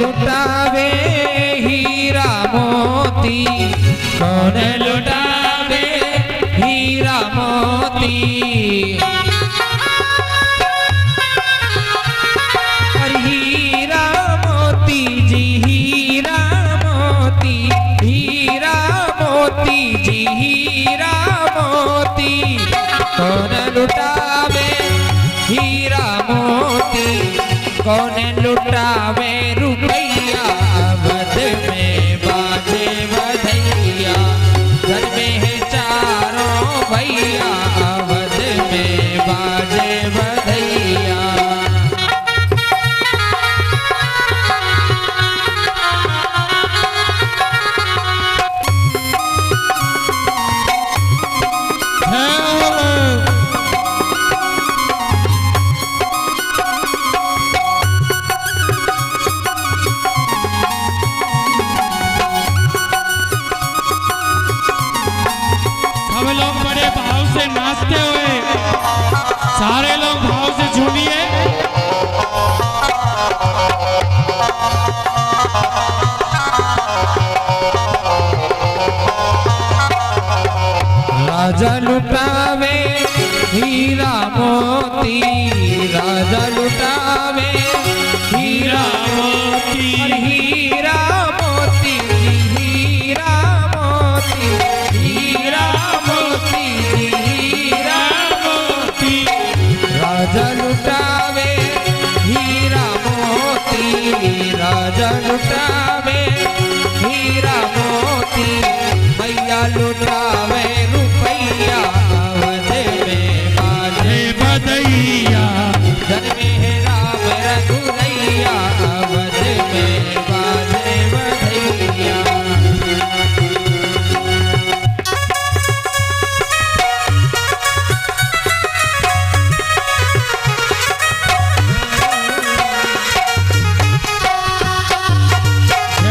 लुटावे हीरा मोती, कौन लुटावे हीरा मोती। और हीरा मोती जी हीरा मोती, हीरा मोती जी हीरा मोती, कौन लुटावे हीरा मोती, कौन लुटावे रुपैया। अवध में बाजे बधैया, घर में है चारों भैया, अवध में बाजे बधैया। नाचते हुए सारे लोग भाव से झूमिए। राजा लुटावे हीरा मोती, राजा लुटावे हीरा मोती, हीरा मोती हीरा मोती, हीरा मोती हीरा मोती। राजा लुटावे हीरा मोती, राजा लुटावे हीरा मोती, भैया लुटावे रुपैया। अवध में बाजे बधैया, घर में है राम रघुरैया, अवध में बाजे बधैया।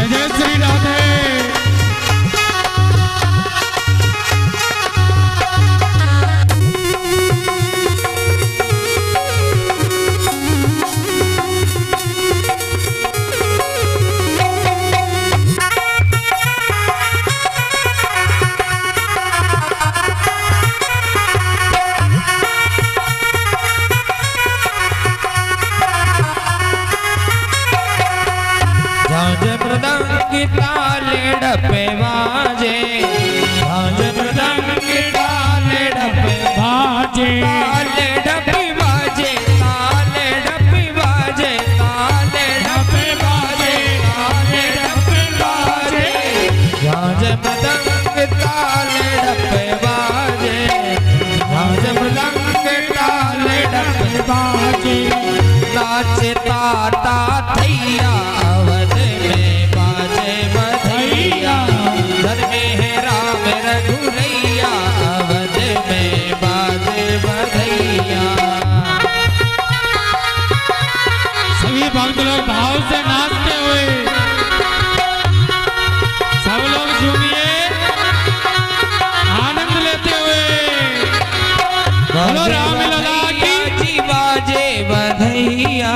जय श्री राधे। झांझ मृदंग ताले डपे बाजे, झांझ मृदंग ताले डपे बाजे, ताले डपे बाजे, ताले डपे बाजे, ताले डपे बाजे, ताले डपे बाजे। झांझ मृदंग ताले डपे बाजे, झांझ मृदंग ताले डपे बाजे। नाचे ताता थैया, अवध में बाजे बधैया, घर में है राम रघुरैया, अवध में बाजे बधैया। सभी भक्त लोग भाव से नाचते हुए सब लोग झूमिए, आनंद लेते हुए। बोलो राम लला की जी बाजे बधैया,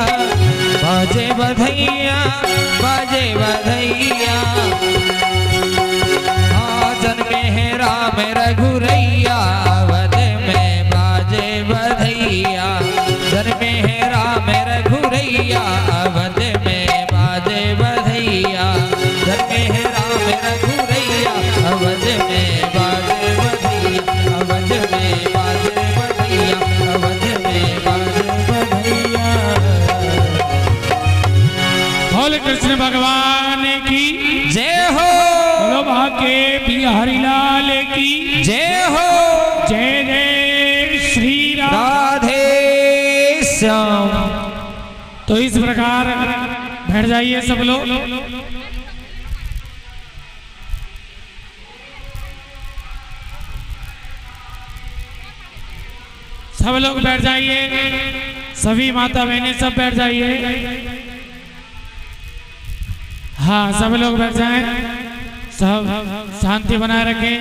बाजे बधैया, बाजे बधैया। जन में है राम रघुरैया, अवध में बाजे बधैया, जन में है राम रघुरैया, अवध में बाजे बधैया, जन में है राम रघुरैया, अवध में बाजे बधैया, अवध में बाजे बधैया, अवध में बाजे बधैया। बोले कृष्ण भगवान की जय हो, बोलो भाग्य बिहारी लाल की जय हो। जय जय श्री राधे श्याम। तो इस प्रकार बैठ जाइए सब लोग। सब लोग बैठ जाइए, सभी माता बहनें सब बैठ जाइए। हाँ सब लोग बैठ जाएं, सब शांति बनाए रखें।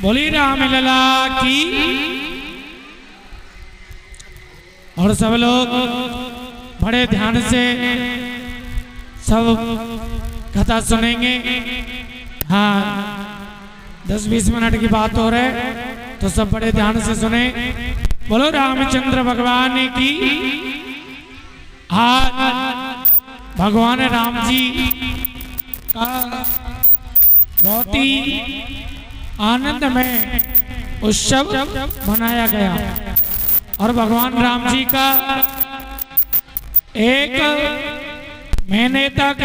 बोली राम लला की। और सब लोग बड़े ध्यान से सब कथा सुनेंगे। हाँ, 10-20 मिनट की बात हो रहे तो सब बड़े ध्यान से सुने। बोलो रामचंद्र भगवान की। आज भगवान राम जी का बहुत ही आनंद में उत्सव मनाया गया और भगवान राम जी का एक महीने तक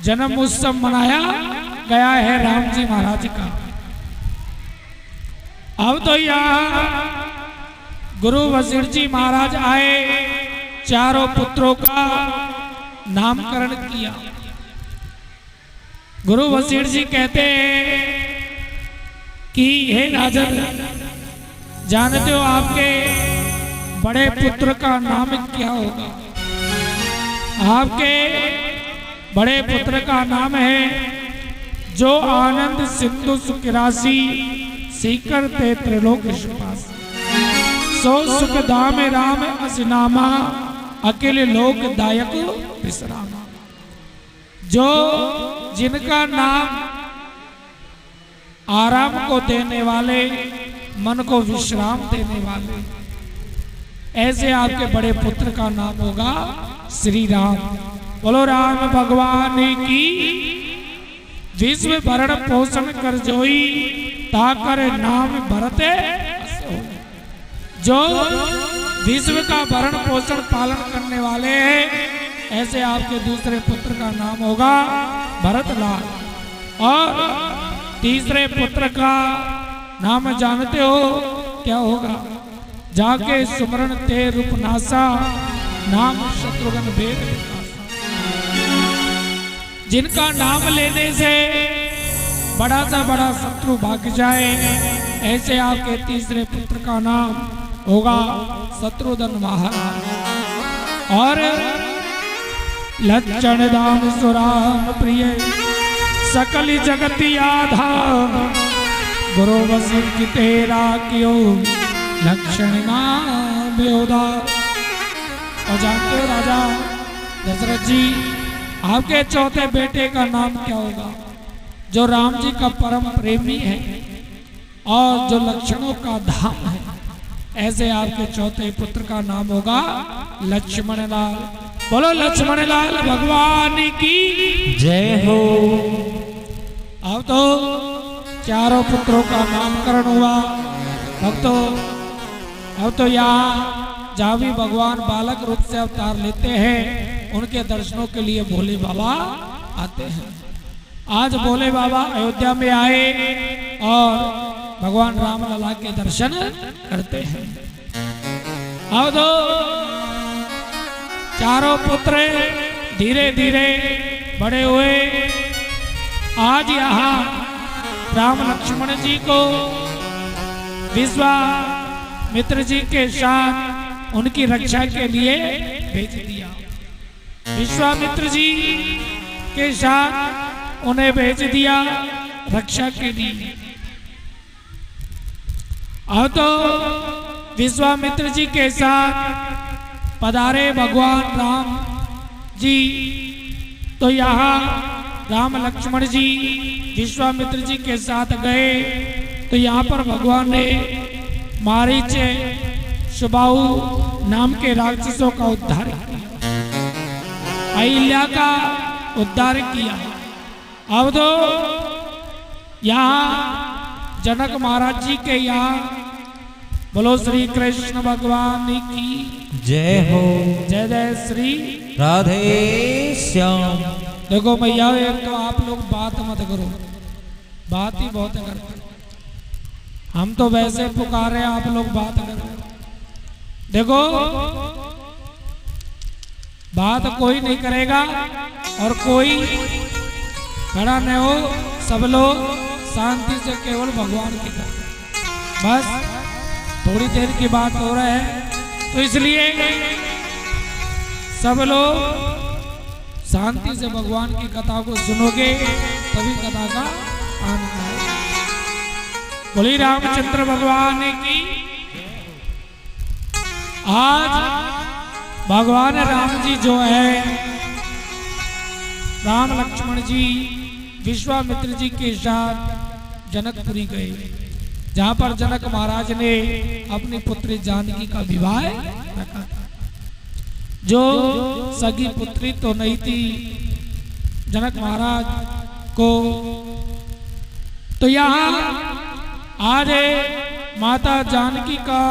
जन्म उत्सव मनाया गया है राम जी महाराज का। अब तो यहाँ गुरु वशिष्ठ जी महाराज आए, चारों पुत्रों का नामकरण किया। गुरु वशिष्ठ जी कहते हैं कि हे राजन, जानते हो आपके बड़े पुत्र का नाम क्या होगा? आपके बड़े पुत्र का नाम है जो आनंद सिंधु सुख राशि सीकर ते त्रिलोक पास, सो सुख धाम राम असनामा, अकेले लोक दायक विश्रामा। जो जिनका नाम आराम को देने वाले, मन को विश्राम देने वाले, ऐसे आपके बड़े पुत्र का नाम होगा श्री राम। बोलो राम भगवान की। विश्व भरण पोषण कर जोई, ताकर नाम भरते। जो विश्व का भरण पोषण पालन करने वाले हैं, ऐसे आपके दूसरे पुत्र का नाम होगा भरतलाल। और तीसरे पुत्र का नाम जानते हो क्या होगा? जाके सुमरण ते रूपनासा, नाम शत्रुघ्न भेद विनाशा। जिनका नाम लेने से बड़ा सा बड़ा शत्रु भाग जाए, ऐसे आपके तीसरे पुत्र का नाम होगा शत्रुघ्न महाराज। और लक्षण दाम सुराम प्रिय, सकल जगति आधार, गुरु वशिष्ठ तेरा क्यों लक्षण नाम उदार। और जानते हो राजा दशरथ जी, आपके चौथे बेटे का नाम क्या होगा? जो राम जी का परम प्रेमी है और जो लक्षणों का धाम है, ऐसे आपके चौथे पुत्र का नाम होगा लक्ष्मण लाल। बोलो लक्ष्मण लाल भगवान की जय हो। अब तो चारों पुत्रों का नामकरण हुआ भक्तों। अब तो यहाँ जहाँ भी भगवान बालक रूप से अवतार लेते हैं, उनके दर्शनों के लिए भोले बाबा आते हैं। आज भोले बाबा अयोध्या में आए और भगवान राम लला के दर्शन करते हैं। अब तो चारों पुत्र धीरे धीरे बड़े हुए। आज यहाँ राम लक्ष्मण जी को विश्वामित्र जी के साथ उनकी रक्षा के लिए भेज दिया। विश्वामित्र जी के साथ उन्हें भेज दिया रक्षा के लिए। अब तो विश्वामित्र जी के साथ पधारे भगवान राम जी। तो यहाँ राम लक्ष्मण जी विश्वामित्र जी के साथ गए तो यहाँ पर भगवान ने मारीच सुबाहु नाम के राक्षसों का उद्धार किया, अहिल्या का उद्धार किया। अब तो यहाँ जनक महाराज जी के यहाँ बोलो श्री कृष्ण भगवान की जय हो। जय जय श्री राधे श्याम। देखो भैया, एक तो आप लोग बात मत करो, बात ही बहुत करते। हम तो वैसे पुकारे, आप लोग बात करो। देखो बात कोई नहीं करेगा और कोई खड़ा नहीं हो, सब लोग शांति से केवल भगवान की करें। बस थोड़ी देर की बात हो रहा है तो इसलिए सब लोग शांति से भगवान की कथा को सुनोगे तभी कथा का आनंद आएगा। बोली रामचंद्र भगवान की। आज भगवान राम जी जो है, राम लक्ष्मण जी विश्वामित्र जी के साथ जनकपुरी गए, जहां पर जनक महाराज ने अपनी पुत्री जानकी का विवाह रखा था। जो सगी पुत्री तो नहीं थी जनक महाराज को, तो यहाँ आज माता जानकी का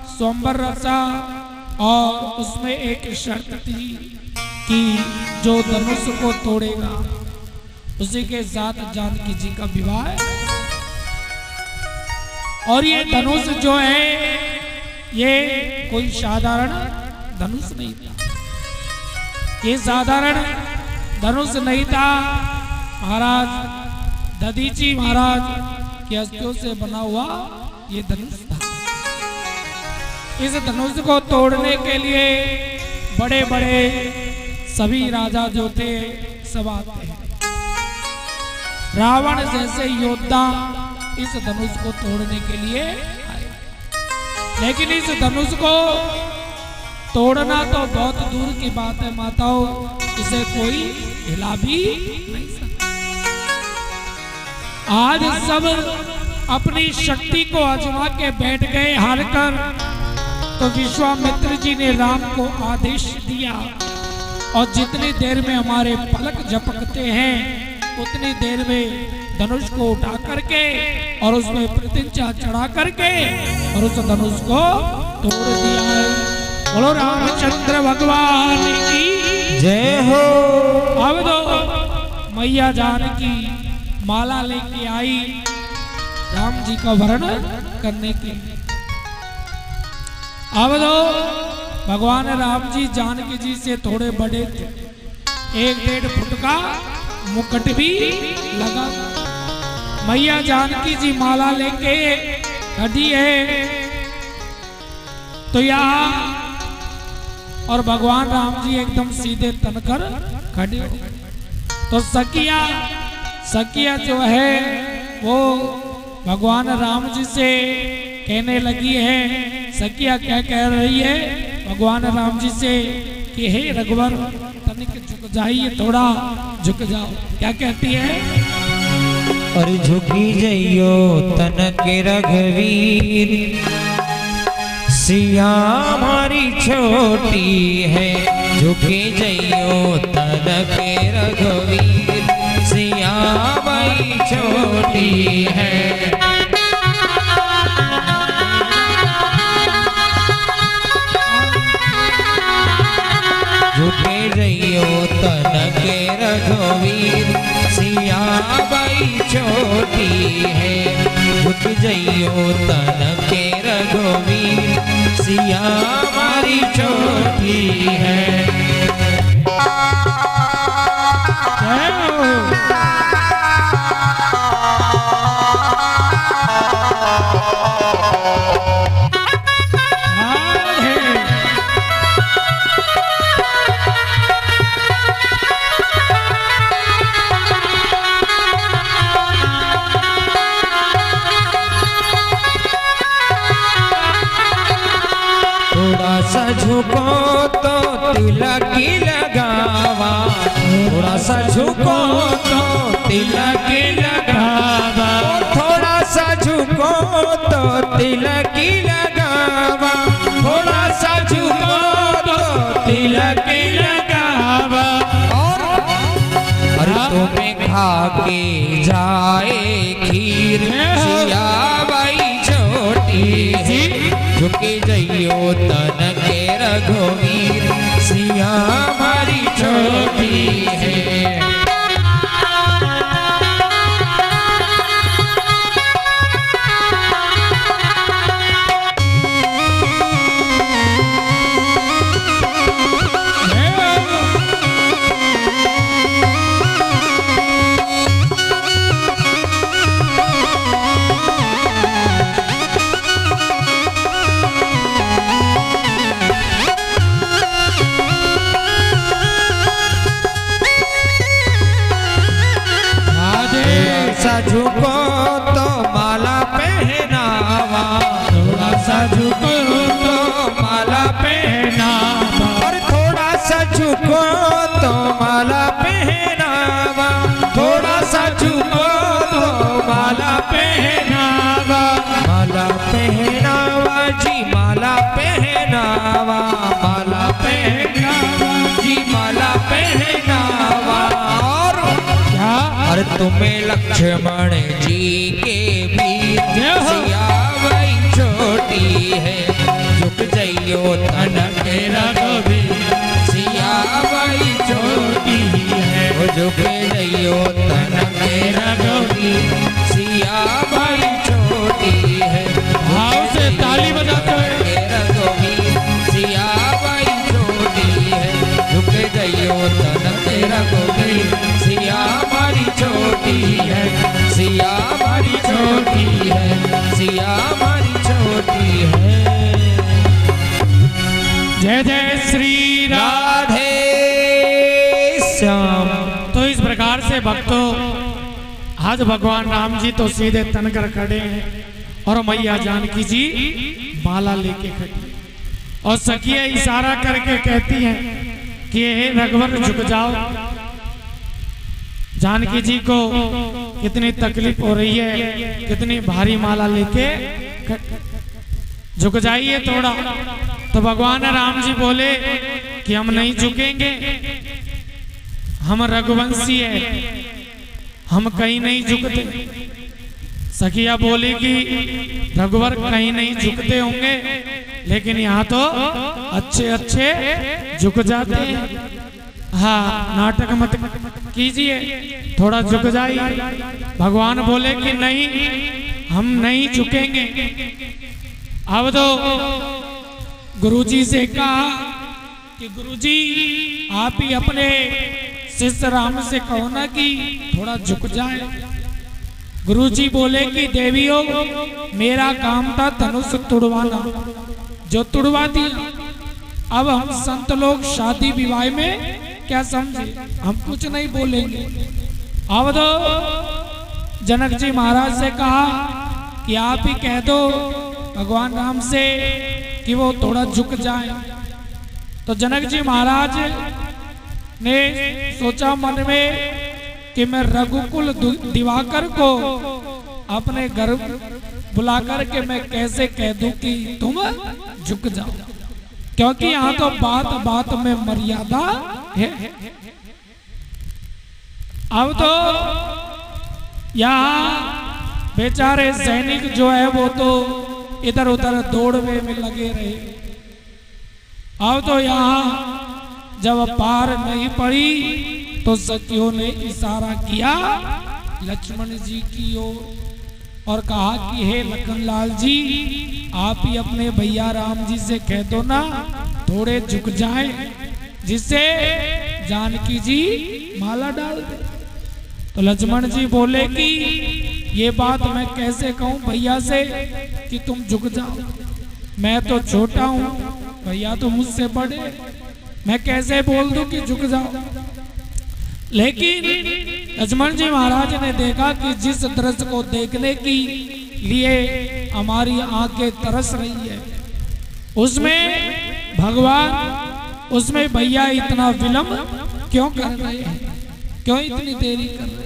स्वयंवर रचा और उसमें एक शर्त थी कि जो धनुष को तोड़ेगा उसी के साथ जानकी जी का विवाह है। और ये धनुष जो है ये कोई साधारण धनुष नहीं था, ये साधारण धनुष नहीं था। महाराज दधीची महाराज के अस्थियों से बना हुआ ये धनुष था। इस धनुष को तोड़ने के लिए बड़े बड़े सभी राजा जो थे सब आते हैं। रावण जैसे योद्धा इस धनुष को तोड़ने के लिए आए, लेकिन इस धनुष को तोड़ना तो बहुत दूर की बात है माताओं, इसे कोई हिला भी नहीं सकता। आज सब अपनी शक्ति को आजमा के बैठ गए हारकर, तो विश्वामित्र जी ने राम को आदेश दिया और जितनी देर में हमारे पलक झपकते हैं उतनी देर में धनुष को उठा करके और उसमें प्रतिज्ञा चढ़ा करके और उस धनुष को तोड़ दिया है। बोलो रामचंद्र भगवान की जय हो। अब तो मैया जानकी माला लेके आई राम जी का वर्णन करने के लिए। अब तो भगवान राम जी जानकी जी से थोड़े बड़े थे, 1-1.5 फुट का मुकुट भी लगा। मैया जानकी जी माला लेके खड़ी है, तो यहाँ और भगवान राम जी एकदम सीधे तनकर खड़े हो। तो सखिया जो है वो भगवान राम जी से कहने लगी है। सखिया क्या कह रही है भगवान राम जी से कि हे रघुवर तनिक झुक जाइए, थोड़ा झुक जाओ। क्या कहती है? और झुकी जइयो तनक रघुवीर, सिया हमारी छोटी है। झुकी जइयो तनक रघुवीर, सिया हमारी छोटी है। झुके जइयो तनक रघुवीर, सिया बाई छोटी है। झुक जइयो तनक रघुवीर, सिया हमारी छोटी है। झुको तो तिलक लगावा, थोड़ा सा झुको तो तिलक लगावा। थोड़ा सा झुको तो तिलक लगावा, थोड़ा सा झुको तो तिलक लगावा। और तुम्हें खा के जाए खीर, सिया बाई छोटी है। झुके जइयो तनक रघुवीर, सिया हमारी छोटी है। झुको तो माला पहनावा, थोड़ा सा झुको तो माला पहनावा। और और तुम्हें लक्ष्मण जी के बीच सिया भाई छोटी है झुक जाइयो तन के रघुवीर सिया भाई छोटी है झुक जाइयो तन के रघुवीर सिया भाई छोटी है भाव से ताली बजाते हुए रघुवीर सिया भाई छोटी है झुक जाइयो तन के रघुवीर सिया हमारी छोटी है सिया हमारी छोटी है सिया हमारी छोटी है। जय जय श्री राधे श्याम। तो इस प्रकार से भक्तों आज भगवान राम जी तो सीधे तनकर खड़े हैं और मैया जानकी जी माला लेके खड़ी और सखिया इशारा करके कहती हैं कि हे रघुवर झुक जाओ। जानकी जी को कितनी तकलीफ हो रही है, कितनी भारी माला लेके झुक जाइए थोड़ा। तो भगवान राम जी बोले कि हम नहीं झुकेंगे, हम रघुवंशी है, हम कहीं नहीं झुकते। सखिया बोली कि रघुवर कहीं नहीं झुकते होंगे, लेकिन यहाँ तो अच्छे अच्छे झुक जाते हैं। हाँ, नाटक मत कीजिए, थोड़ा झुक जाइए। भगवान बोले कि नहीं, हम नहीं झुकेंगे। अब तो गुरुजी से कहा कि गुरुजी आप ही अपने शिष्य राम से कहो ना कि थोड़ा झुक जाए। गुरुजी बोले कि देवियों, मेरा काम था धनुष तुड़वाना, जो तुड़वा दिया। अब हम संत लोग शादी विवाह में क्या समझे, हम कुछ नहीं बोलेंगे। अब तो जनक जी महाराज से कहा कि आप ही कह दो भगवान राम से कि वो थोड़ा झुक जाए। तो जनक जी महाराज ने सोचा मन में कि मैं रघुकुल दिवाकर को अपने घर बुला करके मैं कैसे कह दूं कि तुम झुक जाओ, क्योंकि यहाँ तो बात बात में मर्यादा है। अब तो यहाँ बेचारे सैनिक जो है वो तो इधर उधर दौड़ने में लगे रहे। अब तो यहाँ जब पार नहीं पड़ी तो सखियों ने इशारा किया लक्ष्मण जी की ओर और कहा कि हे लखनलाल जी, आप ही अपने भैया राम जी से कह दो ना थोड़े झुक जाएं, जिससे जानकी जी माला डाल दे। तो लक्ष्मण जी बोले कि ये बात मैं कैसे कहूं भैया से कि तुम झुक जाओ, मैं तो छोटा हूं, भैया तो मुझसे बड़े, मैं कैसे बोल दूं कि झुक जाओ। लेकिन लक्ष्मण जी महाराज ने देखा कि जिस दृश्य को देखने की लिए हमारी आंखें तरस रही है, उसमें भगवान, उसमें भैया इतना विलंब क्यों कर रहे हैं, क्यों इतनी देरी कर रहे हैं।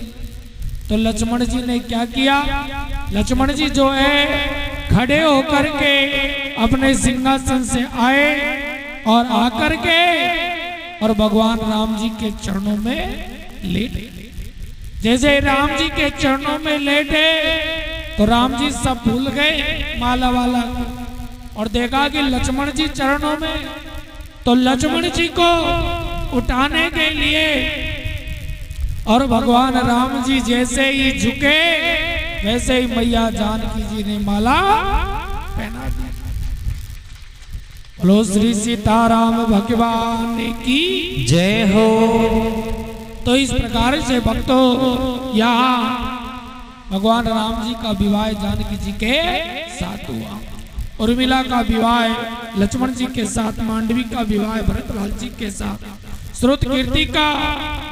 तो लक्ष्मण जी ने क्या किया, लक्ष्मण जी जो है खड़े होकर के अपने सिंहासन से आए और आकर के और भगवान राम जी के चरणों में लेटे। जैसे राम जी के चरणों में लेटे तो राम जी सब भूल गए माला वाला को और देखा कि लक्ष्मण जी चरणों में। तो लक्ष्मण जी को उठाने के लिए और भगवान राम जी जैसे ही झुके वैसे ही मैया जानकी जी ने माला पहना दी। बोलो श्री सीताराम भगवान की जय हो। तो इस प्रकार से भक्तों यहाँ भगवान राम जी का विवाह जानकी जी के साथ हुआ, उर्मिला का विवाह लक्ष्मण जी के साथ, मांडवी का विवाह भरतलाल जी के साथ, श्रुत कीर्ति का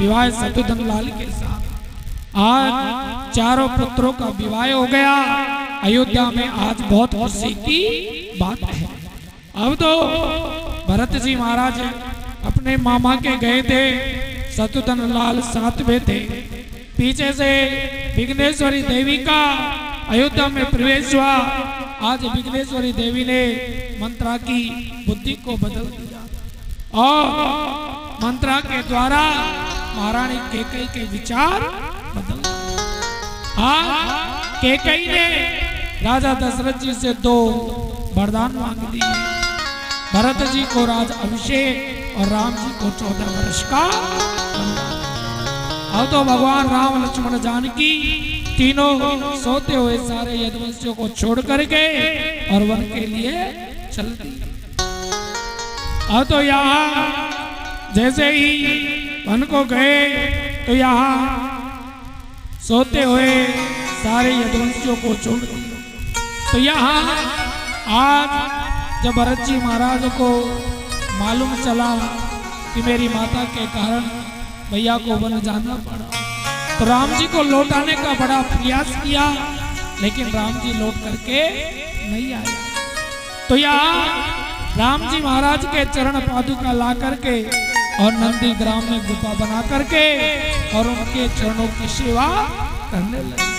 विवाह शत्रुघ्न लाल के साथ। आज चारों पुत्रों का विवाह हो गया। अयोध्या में आज बहुत खुशी की बात है। अब तो भरत जी महाराज अपने मामा के गए थे, शत्रुघ्न लाल साथ में थे। पीछे से विघ्नेश्वरी देवी का अयोध्या में प्रवेश हुआ। आज विघ्नेश्वरी देवी ने मंत्रा की बुद्धि को बदल दिया और मंत्रा के द्वारा महारानी कैकेयी के विचार बदल दिए। हाँ, कैकेयी ने राजा दशरथ जी से 2 वरदान मांग लिए। भरत जी को राज अभिषेक और राम जी को 14 वर्ष का वनवास। अब तो भगवान राम लक्ष्मण जानकी तीनों सोते हुए सारे यदुवंशियों को छोड़ करके और वन के लिए चल दिए। अब तो यहाँ जैसे ही वन को गए तो यहाँ सोते हुए सारे यदुवंशियों को छोड़ दिया। तो यहाँ आज जब भरत जी महाराज को मालूम चला कि मेरी माता के कारण भैया को वन जाना पड़ा, तो राम जी को लौटाने का बड़ा प्रयास किया, लेकिन राम जी लौट करके नहीं आए। तो यहाँ राम जी महाराज के चरण पादुका ला करके और नंदी ग्राम में गुफा बना करके और उनके चरणों की सेवा करने लगे।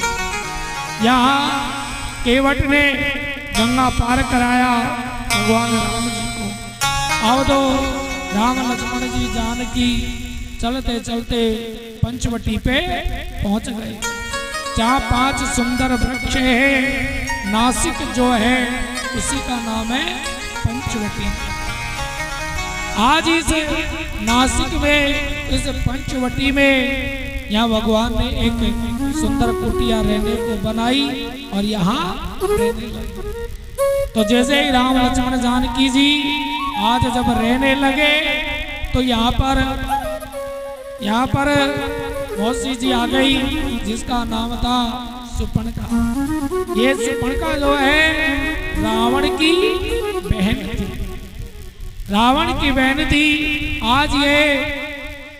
यहाँ केवट ने गंगा पार कराया भगवान राम जी को। अब तो राम लक्ष्मण जी जानकी चलते चलते पंचवटी पे पहुंच गए, जहाँ 5 सुंदर वृक्ष है। नासिक जो है उसी का नाम है पंचवटी। आज इस नासिक में, इस पंचवटी में यहाँ भगवान ने एक सुंदर कुटिया रहने को बनाई और यहाँ रहने लगे। तो जैसे ही राम लक्ष्मण जानकी जी आज जब रहने लगे तो यहाँ पर मौसी जी आ गई, जिसका नाम था सुपर्णखा। ये सुपर्णखा जो है रावण की बहन थी, रावण की बहन थी। आज ये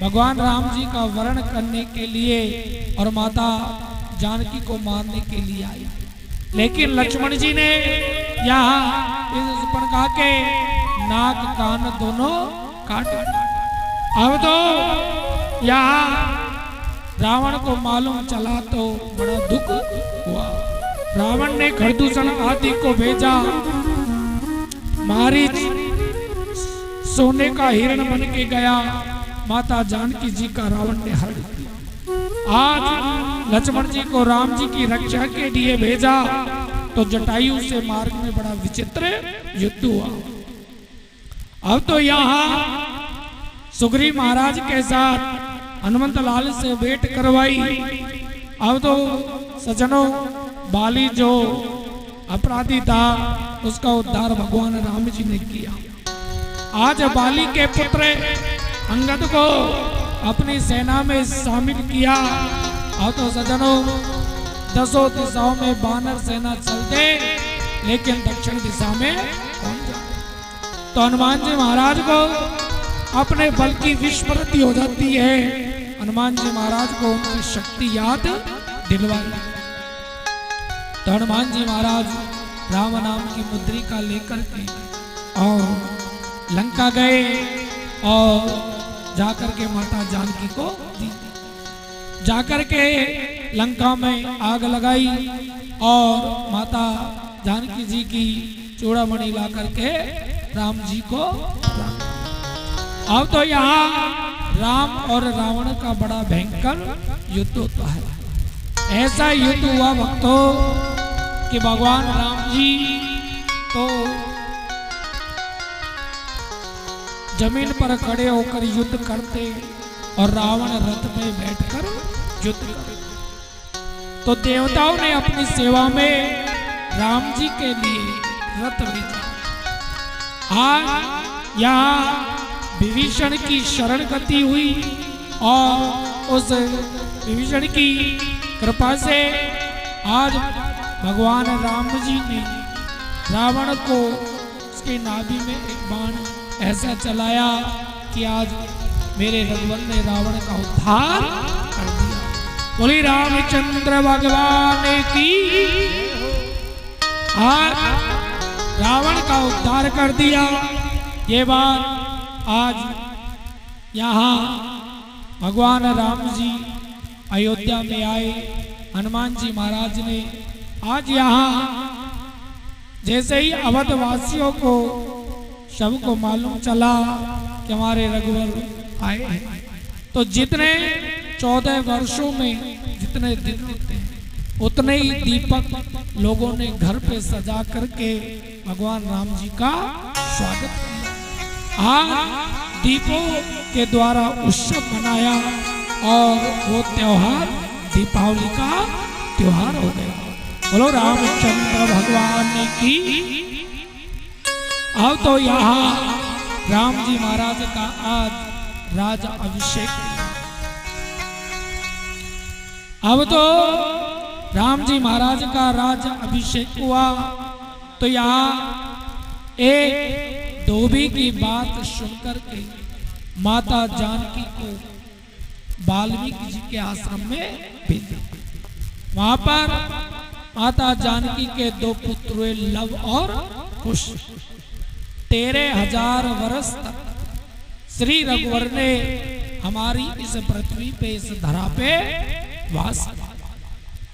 भगवान राम जी का वर्ण करने के लिए और माता जानकी को मारने के लिए आई, लेकिन लक्ष्मण जी ने यहाँ इस सुपर्णखा के नाक कान दोनों काट दिए। अब तो यहाँ रावण को मालूम चला तो बड़ा दुख हुआ। रावण ने खरदूषण आदि को भेजा, मारीच सोने का हिरण बन के गया, माता जानकी जी का रावण ने हरण किया। आज लक्ष्मण जी को राम जी की रक्षा के लिए भेजा तो जटायु से मार्ग में बड़ा विचित्र युद्ध हुआ। अब तो यहाँ सुग्रीव महाराज के साथ हनुमंत लाल से भेंट करवाई। अब तो सज्जनों, बाली जो अपराधी था उसका उद्धार भगवान राम जी ने किया। आज बाली के पुत्र अंगद को अपनी सेना में शामिल किया। अब तो सज्जनों, 10 दिशाओं में बानर सेना चलते, लेकिन दक्षिण दिशा में कौन जाए। तो हनुमान जी महाराज को अपने बल की विस्मृति हो जाती है। हनुमान जी महाराज को उनकी शक्ति याद दिलवाई। तो हनुमान जी महाराज राम नाम की मुद्रिका लेकर के और लंका गए और जाकर के माता जानकी को दी। जाकर के लंका में आग लगाई और माता जानकी जी की चूड़ामणि ला करके राम जी को। अब तो यहाँ राम और रावण का बड़ा भयंकर युद्ध होता है। ऐसा युद्ध हुआ भक्तों कि भगवान राम जी तो जमीन पर खड़े होकर युद्ध करते और रावण रथ में बैठकर युद्ध करते। तो देवताओं ने अपनी सेवा में राम जी के लिए रथ भेजा। आज यहाँ विभीषण की शरण गति हुई और उस विभीषण की कृपा से आज भगवान राम जी ने रावण को उसके नाभि में एक बाण ऐसा चलाया कि आज मेरे रघुवर ने रावण का उद्धार कर दिया। बोली रामचंद्र भगवान की। आज रावण का उद्धार कर दिया। ये बात आज यहाँ भगवान राम जी अयोध्या में आए, हनुमान जी महाराज ने आज यहाँ जैसे ही अवध वासियों को सबको मालूम चला कि हमारे रघुवर आए हैं, तो जितने 14 वर्षों में जितने दिन होते हैं उतने ही दीपक लोगों ने घर पे सजा करके भगवान राम जी का स्वागत किया। आज दीपों के द्वारा उत्सव मनाया और वो त्योहार दीपावली का त्योहार हो गया। बोलो रामचंद्र भगवान की। अब तो यहाँ राम जी महाराज का आज राज अभिषेक। अब तो राम जी महाराज का राज अभिषेक हुआ तो यहाँ एक धोबी की बात सुनकर के माता जानकी को वाल्मीकि जी के आश्रम में भेज दिया। वहां पर माता जानकी के दो पुत्र हुए लव और कुश। 13,000 वर्ष तक श्री रघुवर ने हमारी इस पृथ्वी पे, इस धरा पे वास किया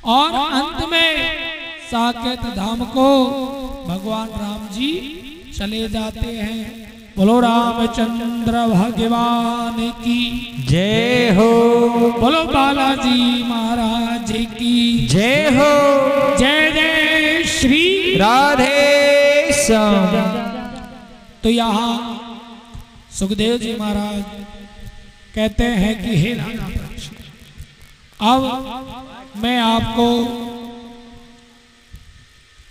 और अंत में साकेत धाम को भगवान राम जी चले जाते हैं। बोलो रामचंद्र भगवान की जय हो। बोलो बालाजी महाराज की जय हो। जय जय श्री राधे श्याम। तो यहाँ सुखदेव जी महाराज कहते हैं कि हे राजा परीक्षित, अब मैं आपको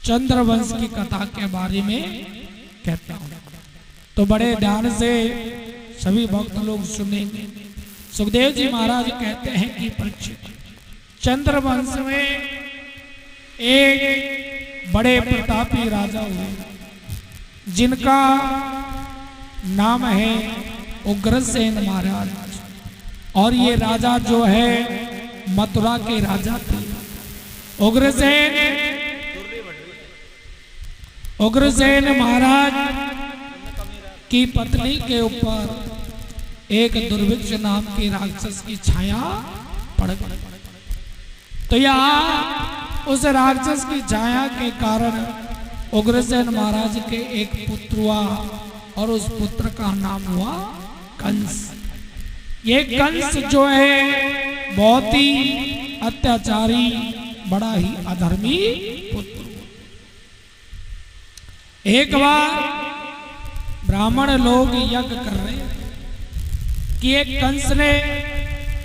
चंद्रवंश की कथा के बारे में कहता हूँ, तो बड़े ध्यान से सभी भक्त लोग सुनेंगे। सुखदेव जी महाराज कहते हैं कि परीक्षित, चंद्रवंश में एक बड़े प्रतापी राजा हुए जिनका नाम है उग्रसेन महाराज। और ये राजा जो है मथुरा के राजा थे। उग्रसेन महाराज की पत्नी के ऊपर एक दुर्भिक्ष नाम के राक्षस की छाया पड़ गई। तो यहाँ उस राक्षस की छाया के कारण उग्रसेन महाराज के एक पुत्र हुआ और उस पुत्र का नाम हुआ कंस। ये कंस जो है बहुत ही अत्याचारी, बड़ा ही अधर्मी पुत्र। एक बार ब्राह्मण लोग यज्ञ कर रहे हैं कि एक कंस ने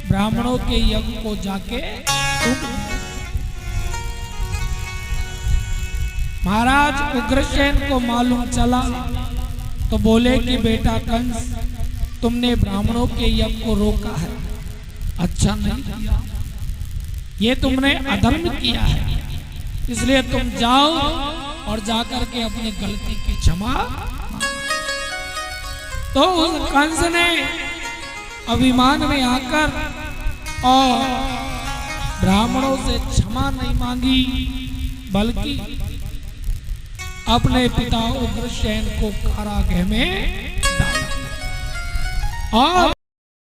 ब्राह्मणों के यज्ञ को जाके टूट। महाराज उग्रसेन को मालूम चला तो बोले कि बेटा कंस, तुमने ब्राह्मणों के यज्ञ को रोका है, अच्छा नहीं किया, ये तुमने अधर्म किया है, इसलिए तुम जाओ और जाकर के अपनी गलती की क्षमा। तो उस कंस ने अभिमान में आकर और ब्राह्मणों से क्षमा नहीं मांगी, बल्कि अपने पिता उग्रसेन को कारागृह में डाला और